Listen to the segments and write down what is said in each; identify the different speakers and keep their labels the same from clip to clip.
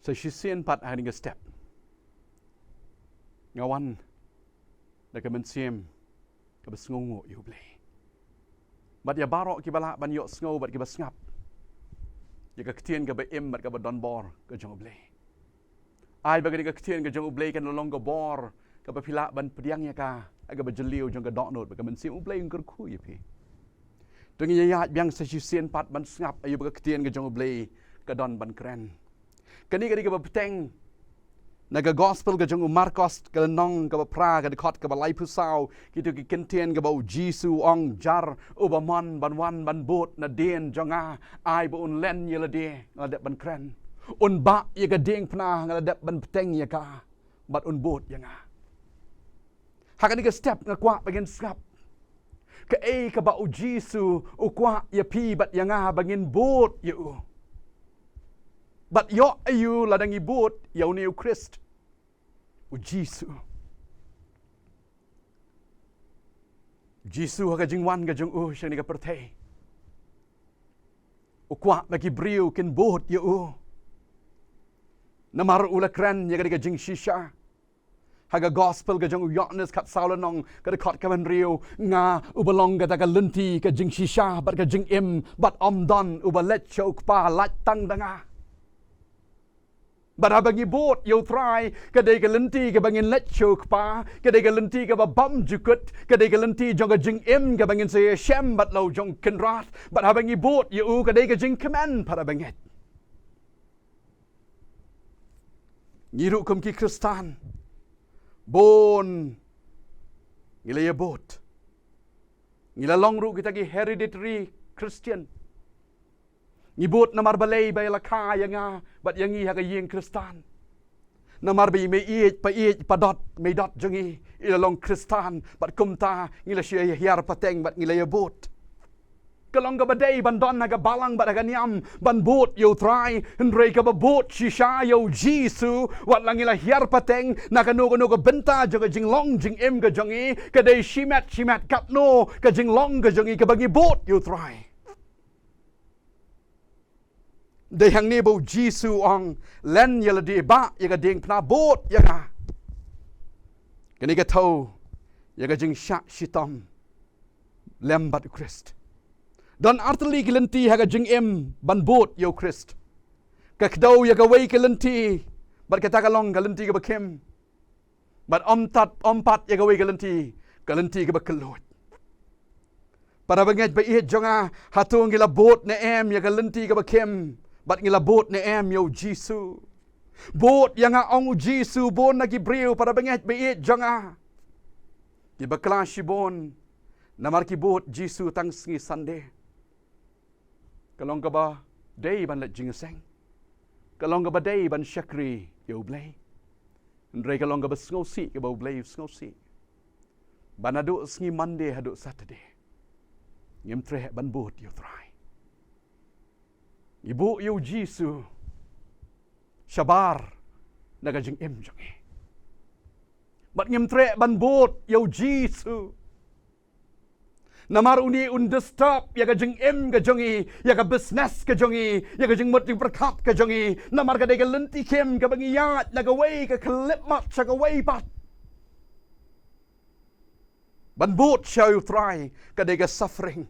Speaker 1: Sa sisian pat hari ke step. Ngawan da ka mensiem ka besngongo yu ble. Bat ya barok ki bala ban yok sngo bat ki besngap. Ya ka ktien ka ba im bat ka ba don bor ka jong ble. Ai ba ka ktien ka jong ble kan lolong ka bor ka ba pila ban pediang ya ka aga ba jeliu jong ka dok not ba ka mensiem ble ngker ku ya pi. Tungi ya biang sa sisian pat ban snap ayu ba ka ktien ka jong ble ka don ban kren. Kani ka ba peteng naga gospel ka jong Marcos ka nong ka ba pra ka dikot ka ba lai pusau kitu ki kentien ka ba Jisu ong jar ubamon ban wan ban bot na den jonga ai ba un len yela de ngada ban kren un ba ye ka ding pna ngada ban peteng ya ka bat un bot ya nga hakani ka step nga kwa bagin skap ka ka ba u Jisu u kwa ya pi bat ya nga bagin bot ya u. But yo ayu ladang ibut yaw ni Christ u Jisu. Jisu ha jingwan ga jung siya ni ka pertay. U kwa bagi briu kin bot yo. Namar ulakran ya ga jing shisha. Haga gospel ga jung Yohanes kat saulanong ka kot ka riu nga ubalong ga taga lunti ka jing shisha bat ka jing im bat omdon ubalet chok pa lat tang danga. But habang ibot, you try, kaday ka lenti ka bangin letchok pa, kaday ka lenti ka ba bam jukut, kaday ka lenti jong ka jing im ka bangin sa shem bat law jong kenrat, but habang ibot, you kaday ka jing kaman para bangit. Ngiru kum ki Kristan, bon, ngilaya bot, ngilalong ru kita ki hereditary Christian, ngibut namar balay bay lakaya nga bat yangi haga yeng Kristan. Namar bay may iit pa dot may dot jangi ilalong Kristan bat kumta ngila siya hiyar pateng bat ngila yabot. Kalong ka baday bandon naga balang bat haga niyam ban bot yo try henry ka ba bot shisha yo Jisu wat lang ngila hiyar pateng nakano ka benta jaga jinglong jing im ka jangi kaday shimat katno ka jinglong ka jangi ka bangi bot yo try. Dehang ni bau Jisu ang len yala di ba yaga ding pna bot yaga. Kani ka tau yaga jing syak shitam lembat Christ. Don artali kilenti haga jing im ban bot yo Christ. Kakdaw yaga way kilenti bat katakalong kalenti ka bakim. Bat ompat yaga way kalenti ka bakalot. Para bangit ba ihit jonga hatung gila bot na em yaga lenti ka bakim. Bat ngilabot ni yo Jisu. Bot yang nga ong Jisu bon nagibriw para bangit biit janga. Gibakla bon namar kibot Jisu tang sngi Sunday. Kalong ka ba day ban let jingaseng. Kalong ka ba day ban syakri yo blay. Ndre kalong ka ba sngosi ka ba blay sngosi. Banado sngi Monday hado Saturday. Ngem tre ban bot yo try. Ibu yu Jisu Shabar nagajing im jangi. Bat ngem tre ban bot yu Jisu. Namar uni undestap yaga jing im ka jangi, yaga business ka jangi, yaga jing mut jing berkat ka jangi. Namar ka dega lenti kem ka bangiyat nagaway ka klip mat sa gaway pat. Ban bot siya yu try ka dega suffering.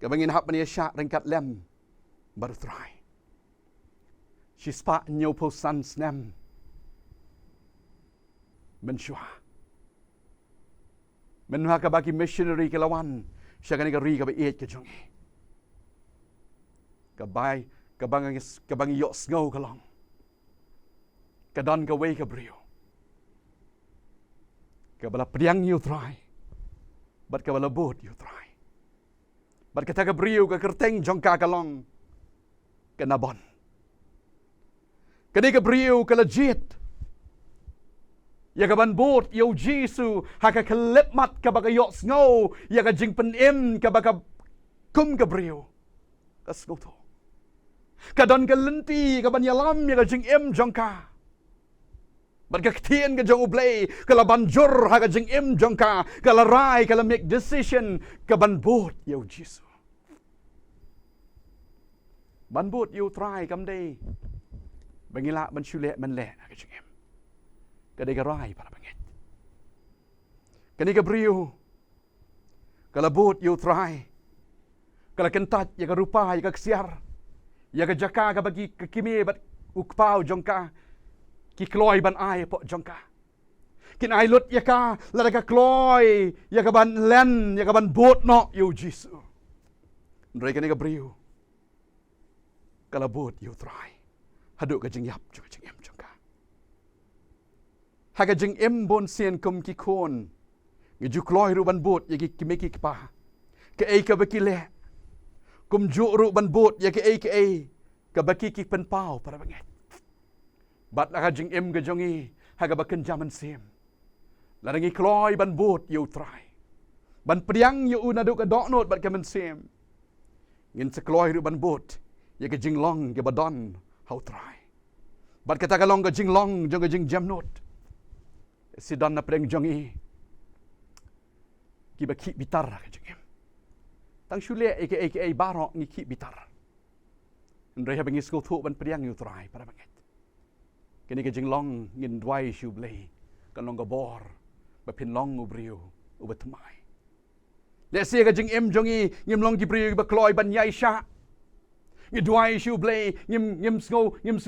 Speaker 1: Ka bangin hap maniya siya ringkat lem. Baru try. Shispa nyo po sans nem. Mensyua. Menha ka bagi missionary kalawan. Siya ka ri ka ba iit ka jongi. Kabang yok sngaw kalong. Kadan ka way ka brio. Kabala priang you try. Bat kabala bot you try. Bat kata ka brio ka kerteng jongka kalong. Kanabon. Kani ka briu ka legit. Yaga ban bot yo Jisu haka kalipmat ka baga yok sngaw yaga jing penim ka baga kum ka briu. Kasngaw to. Kadon ka lenti ka ban yalam yaga jing im jongka. Ban ka ktien ka jong ublay kala banjur haka jing im jongka kala rai kala make decision ka ban bot yo Jisu. Ban bot you try kam day. bangila ban shule man le ka jing em ka de ka rai para banget kani ka brio kala bot yu try kala kentat ya ka rupa ya ka ksiar ya ka jaka ka bagi ka kimi bat ukpau jongka ki kloi ban ai po jongka kin ai lut ya ka la ka kloi ya ka ban len ya ka ban bot no yu jisu ndrai kani ka brio kala bot yu try hadu ka jing yap jo jing em jongka ha ka jing em bon sien kum ki kon ngi ju kloi ru ban bot ya ki kimi ki pa ka ei ka baki le kum ju ru ban bot ya ka ei ka baki ki pen pau para banget bat la ka jing em ga jongi ha ka baken jaman sim la ngi kloi ban bot yu try ban priang yu unadu ka dok not bat ka men sim ngin se kloi ru ban bot ya ka jing long ke badon how try bat kata ka long ka jing long jong ka jing jam not si don na preng jongi ki ba ki bitar ka jing em tang shule aka barok ngi ki bitar ndrai ha bangi sko thu ban priang yu try para banget kini ka jing long ngin dwai shu blei kan long ka bor ba pin long ubriu u batmai le se ka jing em jongi ngim long ki briu ba kloi ban yai sha ngi dwai shu blei ngim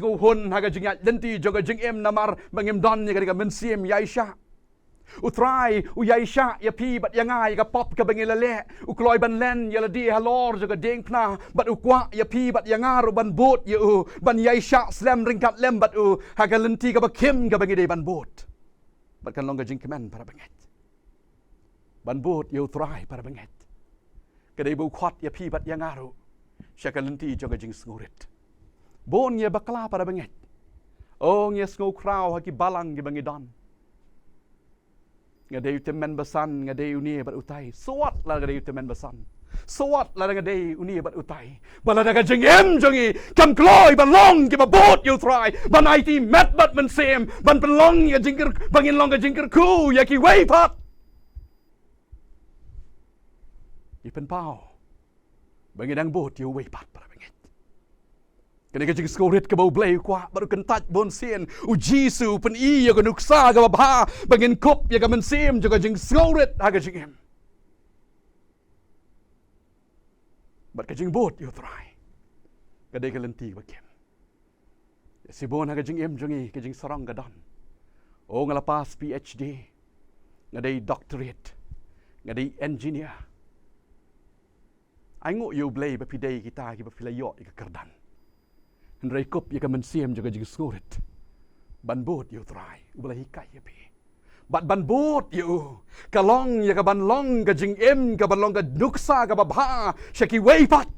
Speaker 1: ngo hon ha ka jing ya lenti joga jing em namar bangim don ni ka men sim yai sha u try u yai sha ya pi bat ya ngai ka pop ka bangila le u kloi ban len ya la di halor joga deng pna bat u kwa ya pi bat ya ngaru ban bot ya u ban yai sha slam ringkat lem bat u ha ka lenti ka ba kim ka bangi de ban bot bat kan long ka jing kemen para banget ban bot ya u try para banget ka dei bu khwat ya pi bat ya ngaru Shakalenti joga jing sngurit. Bon ye bakla para banget. Oh ye snow crow haki balang ye bangidon. Ngade temen basan ngade uni bat utai. So what la ngade temen basan. So what la ngade uni bat utai. Bala daga jing em jongi kam kloi ban long ki ba bot you try. Ban IT met bat men sem ban pelong ye jingker bangin long ka jingker ku ye ki way pat. Ipen pau. Bangidang bot yu way pat para banget. Kani ka jing skorit ka bau blay kwa baru kentat bon sien u jisu pen I ya ka nuksa ka ba bangin kop ya ka men sim jo ka jing skorit ha ka jing em. Bat ka jing bot yu try. Ka de ka lenti ba kem. Si bon ha ka jing em jongi ka jing sarang ka don. O ngalapas PhD. Ngadai doctorate. Ngadai engineer. Ai ngộ yêu blay ba pidei kita ki ba filayo ika kardan. Hendrai kop ya ka mensiem jaga jing skorit. Ban bot you try. Ubala hikai ya pi. Bat ban bot you. Kalong ya ka ban long ka jing em ka ban long ka nuksa ka ba bha. Shaki way pat.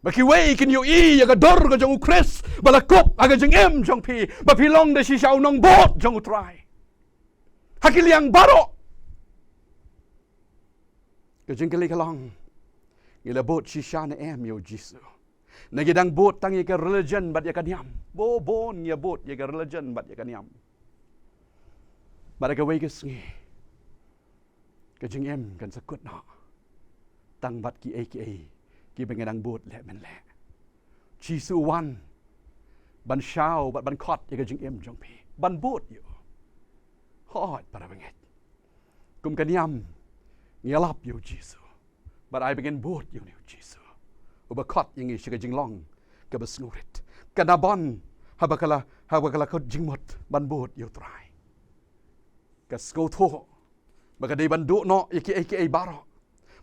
Speaker 1: Baki way kin you I ya ka dor ka jong ukres. Bala kop aga jing em jong pi. Ba pilong da si siaw nong bot jong utry. Hakiliang barok. Kajing kali kalong ngila bot shisha na em yo jisu nagidang bot tang ka religion bat ya kanyam bo bon ya bot ya ka religion bat ya kanyam baraka way ngi kajing em kan sakut na tang bat ki aka ki bengadang bot le men le jisu wan ban shao bat ban khot ya kajing em jong pi ban bot yo hot para benget kum kanyam Ngelap you Jisu. But I begin boat you Jisu. Ubakot yung isiga jinglong kabasnurit. Kanabon habakala ko jingmot ban boat you try. Kasko to. Bagaday bandu no yaki aka baro.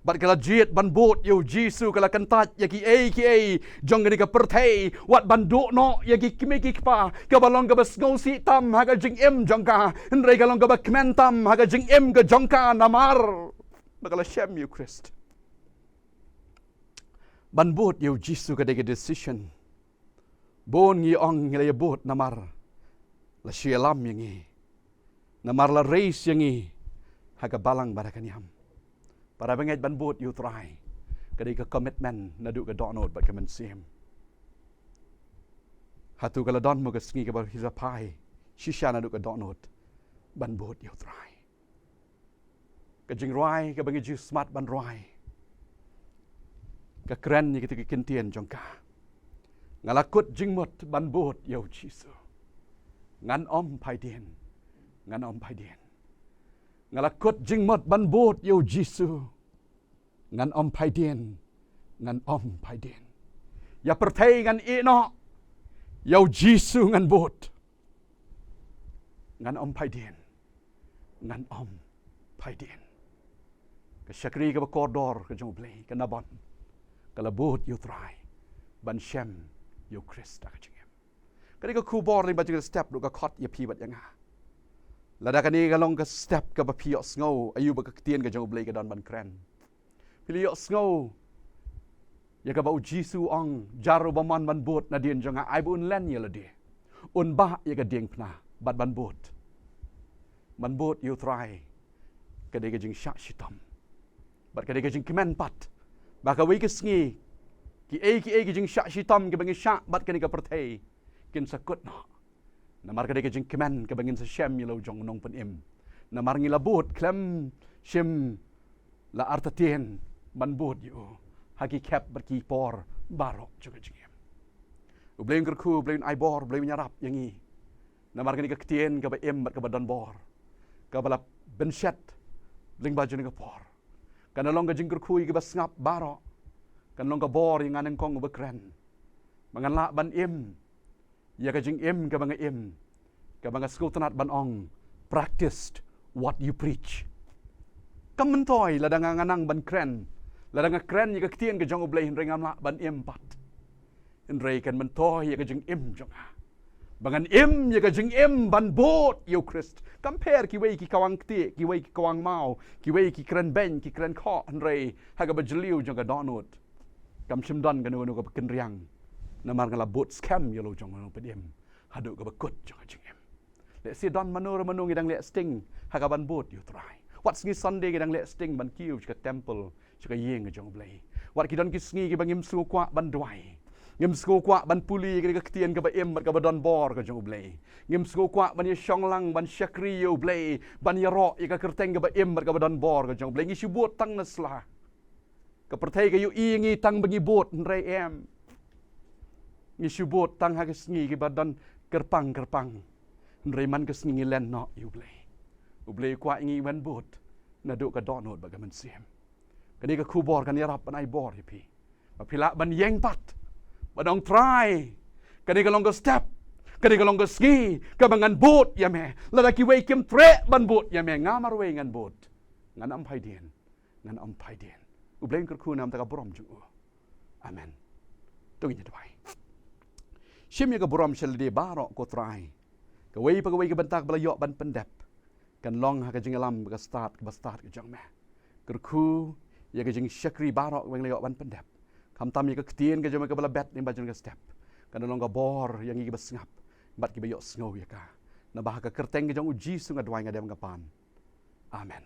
Speaker 1: But kala jiet ban boat you Jisu kala kantat yaki aka jongani ka pertay wat bandu no yaki kimiki pa kabalong ka basngo si tam haga jing em jongka ndray kalong ka bakmentam haga jing em ka jongka namar. Bakala shem you Christ. Ban bot you Jisu ka dega decision. Bon ngi ong ngila ya bot namar. La sielam yangi. Namar la race yangi. Haga balang barakanyam. Para banget ban bot you try. Ka dega commitment na du ka donod bat ka man sim. Hatu kala don mo ka sngi ka ba hisapai. Shisha na du ka donod. Ban bot you try. Ka jing roi ka bangi ju smart ban roi ka kren ni kita kintian jong ka ngalakut jingmut ban bot yo Jisu ngan om pai dien ngan om pai dien ngalakut jingmut ban bot yo Jisu ngan om pai dien ngan om pai dien ya perthei ngan ino yo Jisu ngan bot ngan om pai dien ngan om pai dien ka syakri ka kodor ka jong blei ka nabon ka labot yo trai ban shem yo Krista ka jingem kani ka kubor ni ba jing step do ka khot ya pi bat yang ha lada kani ka long ka step ka ba pi yo sngo ayu ba ka tien ka jong blei ka don ban kren pili yo sngo ya ka ba Jisu ong jaru ba man ban bot na dien jong ai bun len ya la de un ba ya ka ding pna bat ban bot man bot yo trai ka de ka jing sha shitam bat ka de ka jing kemen pat ba ka wi ka sngi ki ki jing sha shitam ke bangi sha bat ka ni ka perthei kin sakut no namar ka de ka jing kemen ka bangin sa shem yelo jong nong pen im namar ngi labot klem shim la artatien man bot yo haki kep bat ki por barok juga jingem ublein kerku ublein ai bor ublein nyarap yangi namar ka ni ka ktien ka ba im bat ka ba don bor ka balap benchet ling baju ni ka por kan long ka jing kerku ka ba ngap barok kan long ka bor yang aneng kong ba kren mangan la ban im ya ka jing im ka banga im ka banga school tanat ban ong practiced what you preach kamentoi la dang nganang ban kren la dang kren ya ka ktien ka jong oblei ringam la ban im pat en rei kan mentoi ya ka jing im jong bangan im ya ka jing im ban bot yo Christ compare ki wei ki kawang ti ki wei ki kawang mau ki wei ki kren ben ki kren kho en rei ha ka ba jliu jong ka donut kam chim don ka nu ka ken riang namar ngala bot scam yo lo jong no pedem hadu ka ba kut jong jing em le si don manur manung idang le sting ha ka ban bot yo try what's ni Sunday idang le sting ban kiu ka temple ka yeng jong blai wat ki don ki sngi ki bangim su kwa ban dwai ngim sko kwa ban puli ka ktien ka ba em ka ba don bor ka jong blai ngim sko kwa ban ye shonglang ban shakri yo blai ban ye ro ka kerteng ka ba em ka ba don bor ka jong blai ngi shibot tang na sla ka perthei ka yu i ngi tang bangi bot rei em ngi shibot tang ha ka sngi ki ba don kerpang rei man ka sngi len no yu blai u blai kwa ngi ban bot na do ka donot ba ka man siem kani ka kubor kan yarap ban ai bor hi pi ba pila ban yeng pat badong try kani ka long ka step kani ka long ka ski ka bangan bot ya me la ki wei kim tre ban bot ya me ngamar wei ngan bot ngan am pai dien u blame ka khu nam ta ka brom ju amen tong ni dwai shim ya ka brom shel de baro ko try ka wei pa ka wei ka bantak bala yo ban pendep kan long ha ka jingalam ka start ka jang me ka khu ya ka jing shakri baro weng le yo ban pendep kam tam ya ka ktien ka jama ka bala bet ni bajun ka step kan long ka bor yang gi ba sngap bat ki ba yo sngau ya ka na ba ka kerteng ka jang uji sunga dwai nga dem ka pan amen